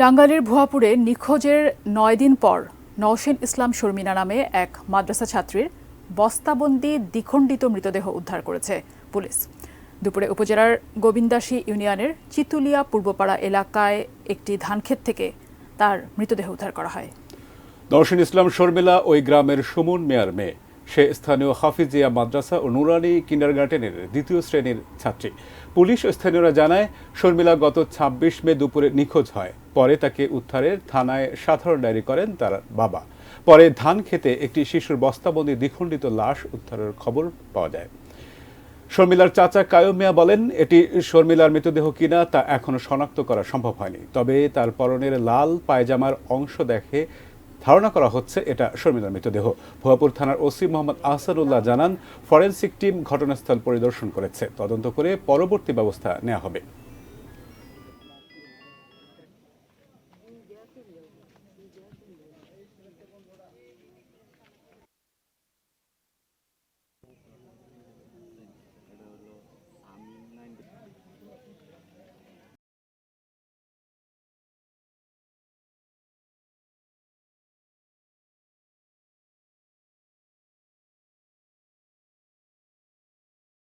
টাঙ্গাইলের ভুয়াপুরে নিখোঁজের ৯ দিন পর নওশীন ইসলাম শর্মিনা নামে এক মাদ্রাসা ছাত্রীর বস্তাবন্দি দ্বিখণ্ডিত মৃতদেহ উদ্ধার করেছে পুলিশ। দুপুরে উপজেলার গোবিন্দাসী ইউনিয়নের চিতুলিয়া পূর্বপাড়া এলাকায় একটি ধানক্ষেত থেকে তার মৃতদেহ উদ্ধার করা হয়। নওশীন ইসলাম শর্মিলা ওই গ্রামের সুমন মিয়ার মেয়ে। সে স্থানীয় হাফিজিয়া মাদ্রাসা ও নুরানি কিন্ডারগার্টেনের ২য় শ্রেণীর ছাত্রী। পুলিশ ও স্থানীয়রা জানায়, শর্মিলা গত ২৬ মে দুপুরে নিখোঁজ হয়। পরে তাকে উদ্ধারের থানায় সাধারণ ডায়েরি করেন তার বাবা। পরে ধান খেতে একটি শিশুর বস্তাবন্দি দ্বিখণ্ডিত লাশ উদ্ধারের খবর পাওয়া যায়। শর্মিলার চাচা কায়ুম মিয়া বলেন, এটি শর্মিলার মৃতদেহ কিনা তা এখনো শনাক্ত করা সম্ভব হয়নি। তবে তার পরনের লাল পায়জামার অংশ দেখে ধারণা করা হচ্ছে এটা শর্মিলার মৃতদেহ। ভুয়াপুর থানার ওসি মোহাম্মদ আহসানুল্লাহ জানান, ফরেনসিক টিম ঘটনাস্থল পরিদর্শন করেছে। তদন্ত করে পরবর্তী ব্যবস্থা নেওয়া হবে।